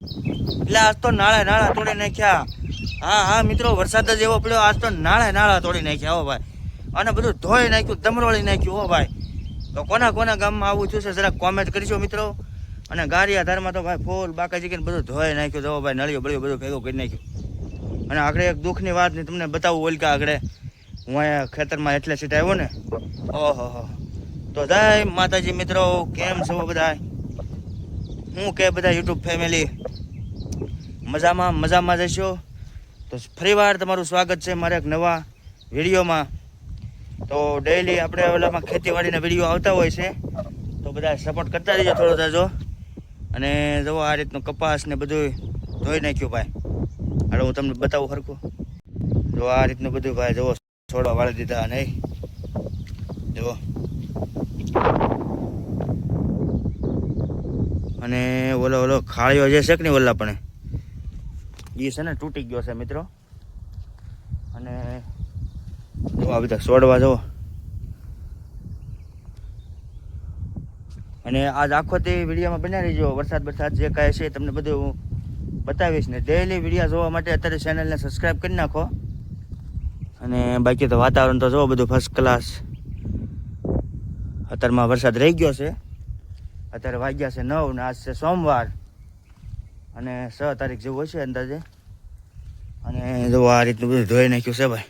એટલે આજ તો નાળા તોડી નાખ્યા. હા મિત્રો, વરસાદ જ એવો પડ્યો, આજ તો નાળા તોડી નાખ્યા હો ભાઈ. અને બધું ધોઈ નાખ્યું, દમરોળી નાખ્યું હો ભાઈ. તો કોના ગામમાં આવું થયું છે જરાક કોમેન્ટ કરીશું મિત્રો. અને ગારિયા ધારમાં તો ભાઈ ફૂલ બાકાજી કરીને બધું ધોઈ નાખ્યું. તો ભાઈ નળિયો બળિયો બધું ભેગું કરી નાખ્યું. અને આગળ એક દુઃખની વાત ને તમને બતાવું ઓલકા આગળ હું અહીંયા ખેતરમાં એટલે સીટ આવ્યો ને. ઓહો તો જય માતાજી મિત્રો, કેમ છો બધા? હું કે બધા યુટ્યુબ ફેમિલી મજામાં જશો? તો ફરીવાર તમારું સ્વાગત છે મારા એક નવા વિડીયોમાં. તો ડેઈલી આપણે ઓલામાં ખેતીવાડીના વિડીયો આવતા હોય છે, તો બધા સપોર્ટ કરતા રહીજો થોડો જાજો. અને જુઓ આ રીતનું કપાસ ને બધું ધોઈ નાખ્યું ભાઈ. હાલો હું તમને બતાવું સરખું. જો આ રીતનું બધું ભાઈ જુઓ છોડવા વાળી દીધા નહીં. જુઓ અને ઓલો ખાળીઓ જે છે કે નહીં ઓલા પણ એ છે ને તૂટી ગયો છે મિત્રો. અને જો આ બધા છોડવા જુઓ. અને આજ આખો તે વિડીયોમાં બનાવી રહીજો. વરસાદ જે કાંઈ છે તમને બધું હું બતાવીશ ને. ડેઈલી વિડીયો જોવા માટે અત્યારે ચેનલને સબસ્ક્રાઈબ કરી નાખો. અને બાકી તો વાતાવરણ તો જુઓ બધું ફર્સ્ટ ક્લાસ. અત્યારમાં વરસાદ રહી ગયો છે. અત્યારે વાગ્યા છે 9 ને આજ છે સોમવાર અને 6 તારીખ જેવું હશે અંદાજે. અને જો આ રીતનું બધું ધોઈ નાખ્યું છે ભાઈ.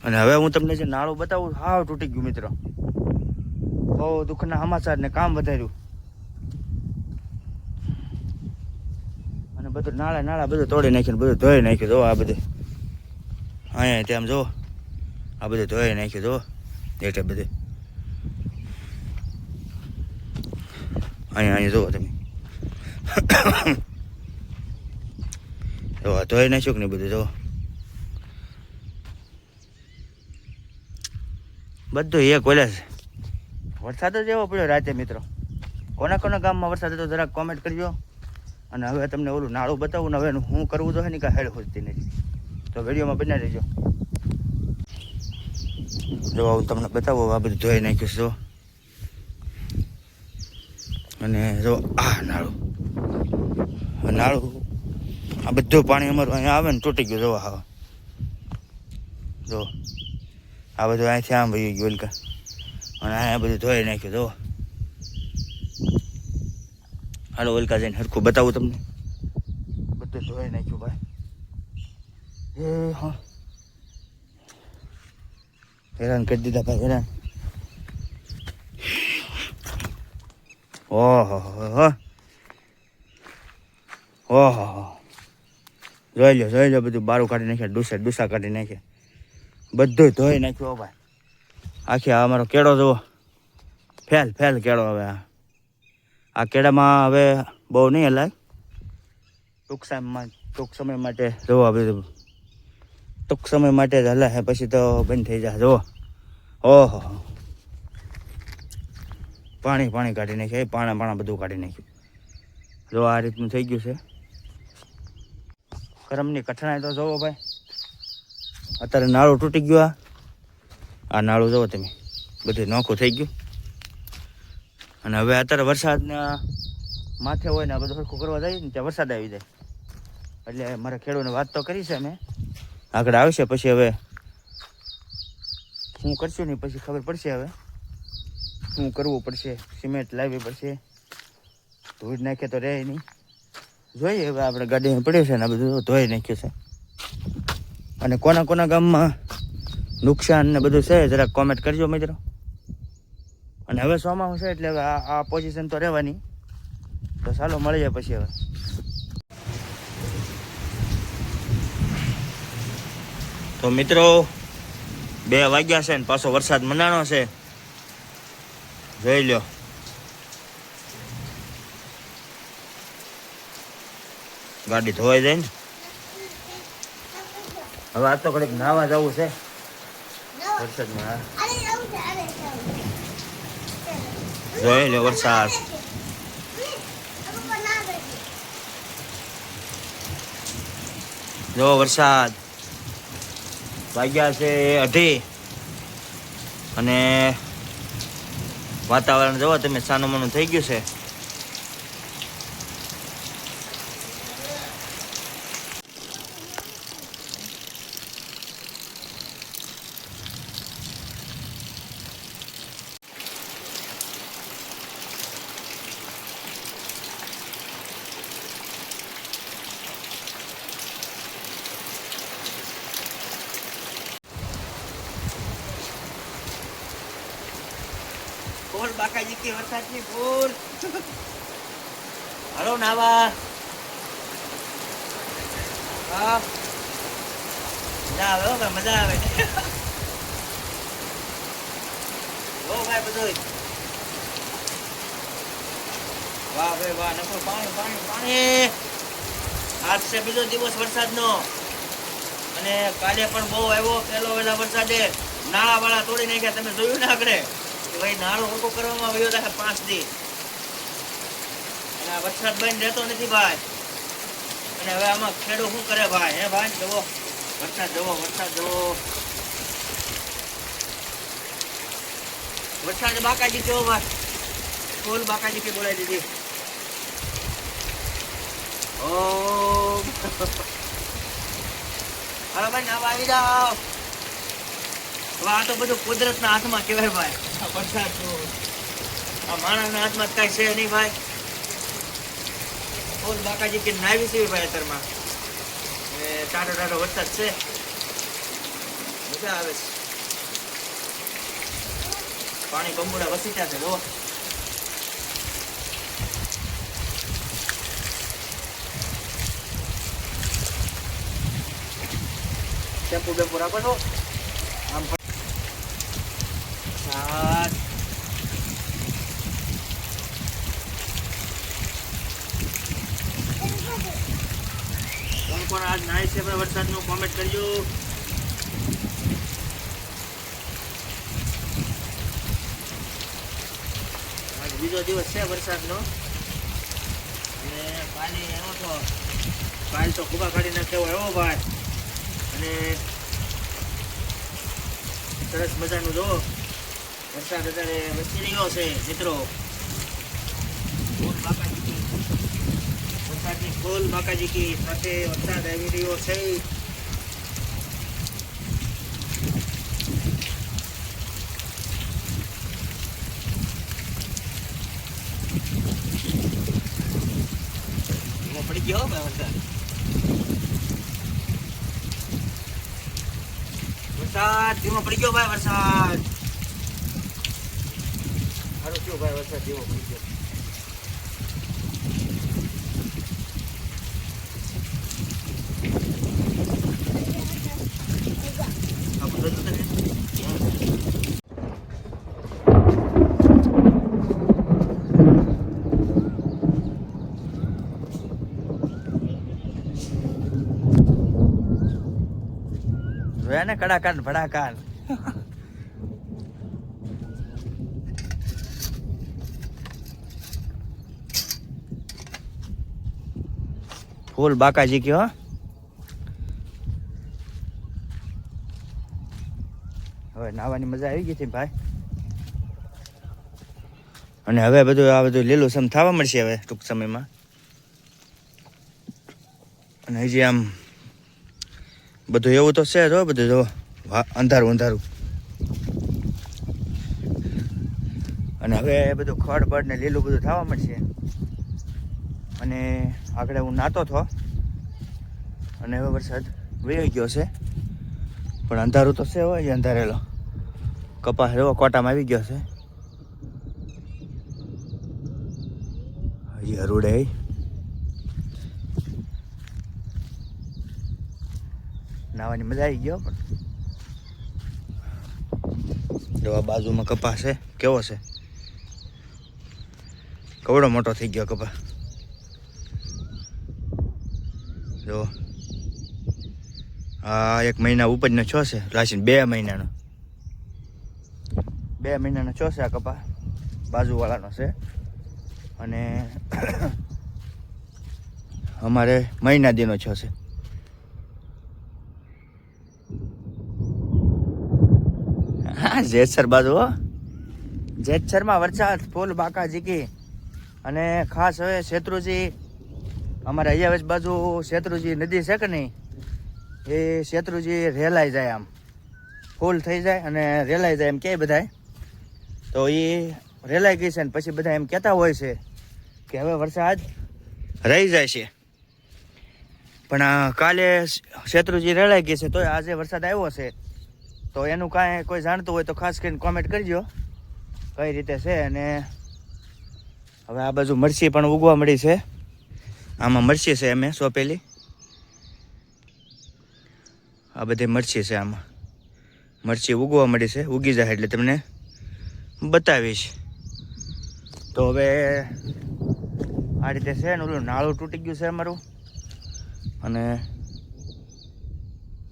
અને હવે હું તમને જે નાળું બતાવું હાવ તૂટી ગયું મિત્રો. બહુ દુઃખના સમાચાર ને કામ વધાર્યું. અને બધું નાળા બધું તોડી નાખ્યું, બધું ધોઈ નાખ્યું. જો આ બધું અહીંયા તેમ જો આ બધું ધોઈ નાખ્યું. જો એટલે બધું અહીંયા જુઓ તમે. જો ધોઈ નાખ્યું કે નહીં બધું. જો બધું એક ઓલે છે. વરસાદ જ એવો પડ્યો રાતે મિત્રો. કોના ગામમાં વરસાદ હતો જરાક કોમેન્ટ કરજો. અને હવે તમને ઓલું નાળું બતાવું ને હવે હું કરવું તો હે ને કાંઈ હેડ ખોજતી નથી. તો વિડીયોમાં બનાવી દેજો. જો હું તમને બતાવું આ બધું ધોઈ નાખ્યું છે. જો અને જો આ નાળું આ બધું પાણી અમારું અહીંયા આવે ને તૂટી ગયું. જો હા જો આ બધું અહીંથી આમ વહી ગયું ઓલકા. અને અહીંયા બધું ધોઈ નાખ્યું. જો હાલો ઓલકા જઈને હરખું બતાવું તમને. બધું ધોઈ નાખ્યું ભાઈ. હા હેરાન કરી દીધા ભાઈ, હેરાન. ઓહો જોઈ લો બધું બારું કાઢી નાખ્યા. ડૂસા કાઢી નાખ્યા. બધું ધોઈ નાખ્યું ભાઈ. આખી આ અમારો કેળો જુઓ ફેલ કેળો. હવે આ કેળામાં હવે બહુ નહીં હલાય. ટૂંક સમય માટે જોવા બધું ટૂંક સમય માટે જ હલાય, પછી તો બંધ થઈ જાય. જુઓ ઓહો પાણી કાઢી નાખ્યા. પાણા બધું કાઢી નાખ્યું. જો આ રીતનું થઈ ગયું છે. કરમની કઠણાઈ તો જોવો ભાઈ. અત્યારે નાળું તૂટી ગયું. આ નાળું જોવો તમે, બધું નોખું થઈ ગયું. અને હવે અત્યારે વરસાદના માથે હોય ને આ બધું સરખું કરવા જાય ને ત્યાં વરસાદ આવી જાય. એટલે મારા ખેડૂતને વાત તો કરી છે મેં. આગળ આવશે પછી હવે હું કરશું નહીં, પછી ખબર પડશે હવે શું કરવું પડશે. સિમેન્ટ લાવવી પડશે. ધોઈ નાખે તો રહે નહીં. જોઈએ હવે આપણે ગાડીમાં પડ્યું છે ને આ બધું ધોઈ નાખ્યું છે. અને કોના ગામમાં નુકસાન ને બધું છે જરાક કોમેન્ટ કરજો મિત્રો. અને હવે સોમાસું છે એટલે હવે આ પોઝિશન તો રહેવાની. તો ચાલો મળીએ પછી. હવે તો મિત્રો 2 વાગ્યા છે ને પાછો વરસાદ મંડાણો છે. જોઈ લો ગાડી ધોવાઈ જાય ને. હવે આ તો કડીક નાવા જવું છે વરસાદમાં. જોઈ લો વરસાદ. જો વરસાદ વાગ્યા છે 2:30 અને વાતાવરણ જોવો તમે સાનું માનું થઈ ગયું છે. બાકાજી કી વરસાદની ફૂલ. હાલો નાવા. હા મજા આવે હો ભાઈ, મજા આવે. ઓ ભાઈ બધું વાહ ભાઈ વાહ, નકર પાણી પાણી પાણી. આજ છે બીજો દિવસ વરસાદનો અને કાલે પણ બહુ આવ્યો. પેલો વેલા વરસાદે નાળા વાળા તોડી નાખ્યા. તમે જોયું ને આગળ કે ભાઈ નાળો ઓકો કરવામાં આવ્યો હતા 5 દી અને આ વરસાદ બંધ રહેતો નથી ભાઈ. અને હવે આમાં ખેડૂત શું કરે ભાઈ? હે ભાઈ જવો વરસાદ, જવો વરસાદ, જવો વરસાદ. બાકાજી કેવો ભાઈ? ફૂલ બાકાજી કે બોલાવી દીધી. ઓ હાલો ભાઈ નાવા આવી જાઓ. આ તો બધું કુદરતના હાથમાં કહેવાય ભાઈ. વરસાદ આ માણસના હાથમાં કઈ છે નહીં ભાઈ. ફૂલ બાકાજી કે નાવી છે ભાઈ અત્યારમાં. ટાઢો ટાઢો વરસાદ છે, મજા આવે છે. પાણી બંબુડા વસી ત્યાં છે. જો શેમ્પુ બેમ્પુ રાખો છો આમ. કોણ આજ નાય છે ભાઈ વરસાદનું? કોમેન્ટ કરજો. આજ બીજો દિવસ છે વરસાદનો અને પાણી એનો તો કાલ તો ખૂબા કાઢી નાખ્યો એવો ભાઈ. અને સરસ મજાનું જો વરસાદ અત્યારે વસી રહ્યો છે મિત્રો. વરસાદની ફૂલ બાકાજી કી સાથે વરસાદ આવી રહ્યો છે. પડી ગયો વરસાદ. વરસાદ ધીમો પડી ગયો ભાઈ. વરસાદ સારું થયું ભાઈ. વરસાદ ધીમો પડી ગયો. જોયા ને કડાકાન ભડાકાન. ફૂલ બાકાજી કયો. હવે નાવાની મજા આવી ગઈ હતી ભાઈ. અને હવે બધું આ બધું લીલુંછમ થવા મળશે હવે ટૂંક સમયમાં. અને હજી આમ બધું એવું તો છે જો, બધું જો અંધારું અંધારું. અને હવે બધું ખડ બડ ને લીલું બધું થવા મળશે. અને આગળ હું નાતો હતો અને હવે વરસાદ વહી ગયો છે, પણ અંધારું તો છે હોય અંધારેલો. કપાસ એવો કોટામાં આવી ગયો છે. હજી હરુડે નાવાની મજા આવી ગયો. પણ જો આ બાજુમાં કપાસ છે, કેવો છે, કવડો મોટો થઈ ગયો કપાસ. જો આ 1 મહિના ઉપરનો છો છે રાશિન. 2 મહિનાનો 2 મહિનાનો છો છે આ કપાસ બાજુવાળાનો છે. અને અમારે મહિના દીનો છો છે. હા જેતસર બાજુ હો, જેતસરમાં વરસાદ ફૂલ બાકાજી કી. અને ખાસ હવે શેત્રુજી અમારે અહીંયા બાજુ શેત્રુજી નદી છે કે નહીં, એ શેત્રુજી રેલાઈ જાય, આમ ફૂલ થઈ જાય અને રેલાઈ જાય એમ કહે બધાય. તો એ રેલાઈ ગઈ છે ને પછી બધા એમ કહેતા હોય છે કે હવે વરસાદ રહી જાય છે. પણ કાલે શેત્રુજી રેલાઈ ગઈ છે તો આજે વરસાદ આવ્યો છે. તો એનું કાંઈ કોઈ જાણતું હોય તો ખાસ કરીને કોમેન્ટ કરજો. કઈ રીતે છે. અને હવે આ બાજુ મરચી પણ ઉગવા મળી છે. આમાં મરચી છે અમે સોંપેલી, આ બધી મરચી છે. આમાં મરચી ઉગવા મળી છે, ઉગી જાય એટલે તમને બતાવીશ. તો હવે આ રીતે છે ને ઓલું નાળું તૂટી ગયું છે અમારું. અને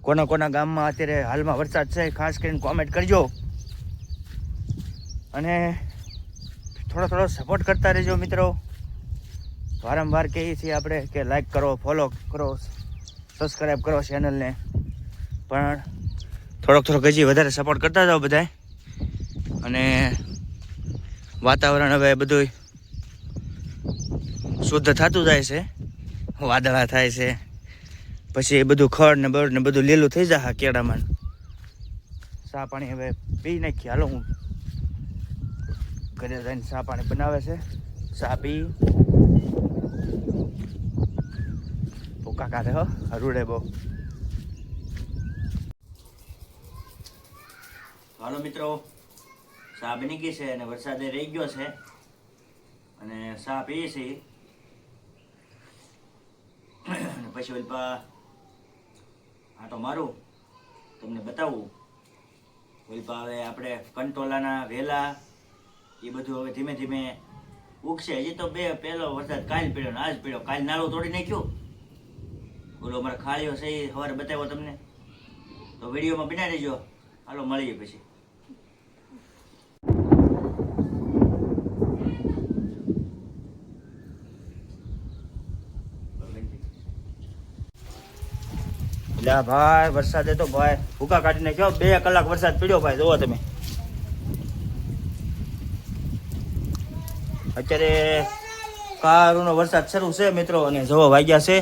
કોના કોના ગામમાં અત્યારે હાલમાં વરસાદ છે ખાસ કરીને કોમેન્ટ કરજો. અને થોડો થોડો સપોર્ટ કરતા રહેજો મિત્રો. વારંવાર કહીએ છીએ આપણે કે લાઈક કરો, ફોલો કરો, સબસ્ક્રાઈબ કરો ચેનલને, પણ થોડોક હજી વધારે સપોર્ટ કરતા જાઓ બધાય. અને વાતાવરણ હવે બધું શુદ્ધ થતું જાય છે, વાદળા થાય છે, પછી એ બધું ખડ ને બળ ને બધું લીલું થઈ જાય કેળામાં. ચા પાણી હવે પી નાખીએ. હાલો હું ઘરે જઈને ચા પાણી બનાવે છે, ચા પી ભૂકા કાઢે હો રૂડે બહુ. હાલો મિત્રો, ચા બની ગઈ છે અને વરસાદે રહી ગયો છે અને ચા પીએ છીએ. અને પછી ઓલપા આટો મારું તમને બતાવું. ઓલપા હવે આપણે કંટોલાના વેલા એ બધું હવે ધીમે ધીમે ઉગશે. હજી તો પહેલો વરસાદ કાલ પડ્યો ને આજ પડ્યો. કાલ નાળું તોડી નાખ્યું. ઓલો અમારા ખાળીઓ છે એ સવારે બતાવ્યો તમને, તો વિડીયોમાં બનાવી દેજો. હાલો મળીએ પછી. ભાઈ વરસાદે તો ભાઈ ભૂકા કાઢી નાખ્યો. 2 કલાક વરસાદ પડ્યો ભાઈ, જોવો તમે. અત્યારે કારુનો વરસાદ શરૂ છે મિત્રો. અને જોવો વાગ્યા છે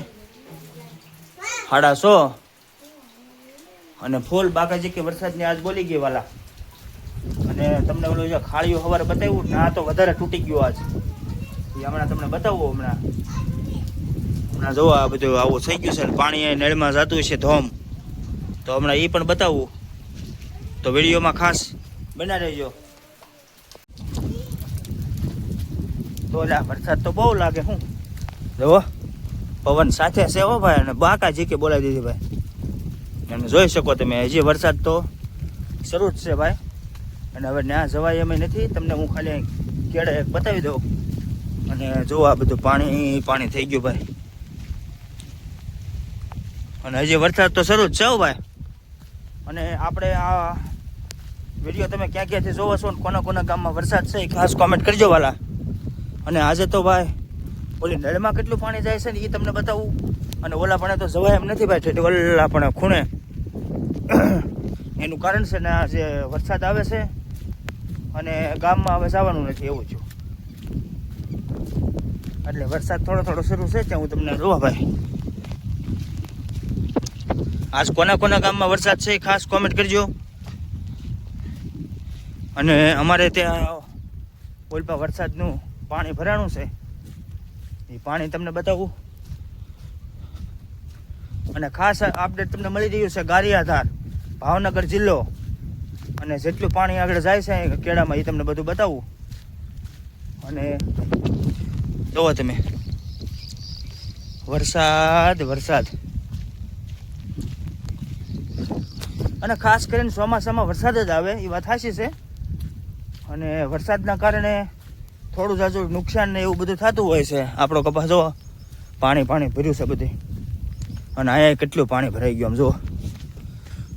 6:30 અને ફૂલ બાકાજી કે વરસાદની આજ બોલી ગઈ વાલા. અને તમને ઓલું જે ખાળીઓ સવારે બતાવ્યું ના, તો વધારે તૂટી ગયું આજ. એ હમણાં તમને બતાવું. હમણાં જોવો આ બધું આવું થઈ ગયું છે. પાણી નળમાં જતું છે ધોમ, તો હમણાં એ પણ બતાવું. તો વિડીયોમાં ખાસ બના રહેજો. તો વરસાદ તો બહુ લાગે. શું જોવો પવન સાથે છે હો ભાઈ. અને બાકાજી કે બોલાવી દીધી ભાઈ. અને જોઈ શકો તમે હજી વરસાદ તો શરૂ જ છે ભાઈ. અને હવે ત્યાં જવાય એમ નથી. તમને હું ખાલી કેળે એક બતાવી દઉં. અને જો આ બધું પાણી થઈ ગયું ભાઈ. અને હજી વરસાદ તો શરૂ જ છે ભાઈ. અને આપણે આ વિડીયો તમે ક્યાં ક્યાંથી જોવો છો ને કોના કોના ગામમાં વરસાદ છે એ ખાસ કોમેન્ટ કરજો વાલા. અને આજે તો ભાઈ ઓલી નળમાં કેટલું પાણી જાય છે ને એ તમને બતાવું. અને ઓલા પણ તો જવાય એમ નથી ભાઈ, ઠેઠ ઓલા પણ ખૂણે. એનું કારણ છે ને આ જે વરસાદ આવે છે અને ગામમાં હવે જવાનું નથી એવું છું. એટલે વરસાદ થોડો શરૂ છે ત્યાં હું તમને જોવા ભાઈ. આજ કોના કોના ગામમાં વરસાદ છે ખાસ કોમેન્ટ કરજો. અને અમારે ત્યાં ઓલપા વરસાદનું પાણી ભરાણું છે, એ પાણી તમને બતાવું. અને ખાસ અપડેટ તમને મળી રહ્યું છે ગારિયાધાર, ભાવનગર જિલ્લો. અને જેટલું પાણી આગળ જાય છે કેળામાં એ તમને બધું બતાવું. અને જોવો તમે વરસાદ. અને ખાસ કરીને ચોમાસામાં વરસાદ જ આવે એ વાત સાચી છે. અને વરસાદના કારણે થોડું જાજુ નુકસાન ને એવું બધું થતું હોય છે. આપણો કપાસ જો પાણી ભર્યું છે બધે. અને અહીંયા કેટલું પાણી ભરાઈ ગયું આમ જુઓ.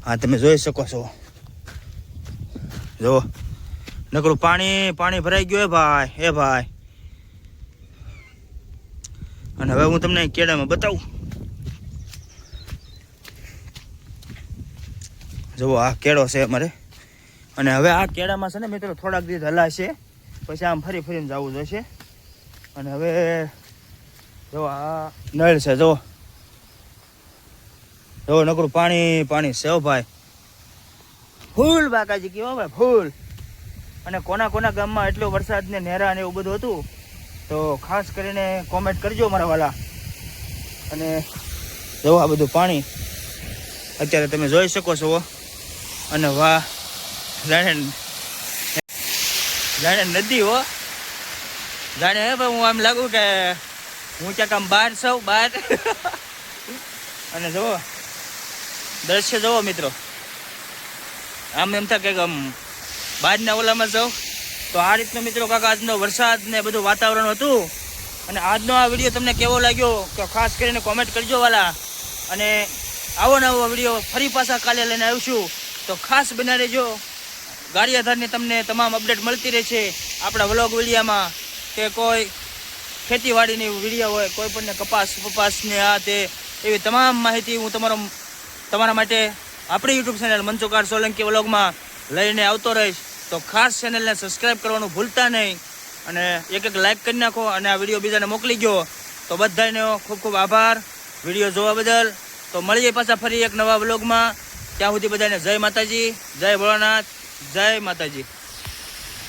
હા તમે જોઈ શકો છો. જો નકરું પાણી ભરાઈ ગયું એ ભાઈ. અને હવે હું તમને કેળામાં બતાવું. જુઓ આ કેળો છે અમારે. અને હવે આ કેળામાં છે ને મિત્રો થોડાક દિવસ હલાશે, પછી આમ ફરીને જવું જોઈશે. અને હવે જો આ નળ છે, જો નકરું પાણી છે ભાઈ. ફૂલ બાકાજી કેવો ભાઈ ફૂલ. અને કોના ગામમાં એટલો વરસાદ ને નેરા ને એવું બધું હતું તો ખાસ કરીને કોમેન્ટ કરજો મારા વાલા. અને જો આ બધું પાણી અત્યારે તમે જોઈ શકો છો. અને વાહ જાણે નદી હો, જાણે હે ભાઈ હું આમ લાગુ કે હું ક્યાંક આમ બહાર છું બહાર. અને જુઓ દ્રશ્ય જુઓ મિત્રો, આમ એમ થાય કે આમ બહારના ઓલામાં જાઉં. તો આ રીતનો મિત્રો કાકા આજનો વરસાદ ને બધું વાતાવરણ હતું. અને આજનો આ વિડીયો તમને કેવો લાગ્યો કે ખાસ કરીને કોમેન્ટ કરજો વાલા. અને આવો નવો વિડીયો ફરી પાછા કાલે લઈને આવીશું, તો ખાસ બના રહેજો. ગારિયાધારની તમને તમામ અપડેટ મળતી રહે છે આપણા વ્લોગ વિડીયામાં, કે કોઈ ખેતીવાડીની વિડીયો હોય, કોઈ પણ કપાસને આ તે એવી તમામ માહિતી હું તમારા માટે આપણી યુટ્યુબ ચેનલ મનસુખ સોલંકી વ્લોગમાં લઈને આવતો રહીશ. તો ખાસ ચેનલને સબસ્ક્રાઈબ કરવાનું ભૂલતા નહીં, અને એક લાઈક કરી નાખો, અને આ વિડીયો બીજાને મોકલી ગયો. તો બધાને ખૂબ ખૂબ આભાર વિડીયો જોવા બદલ. તો મળીએ પાછા ફરી એક નવા વ્લોગમાં. ત્યાં સુધી બધાને જય માતાજી, જય ભોળાનાથ, જય માતાજી.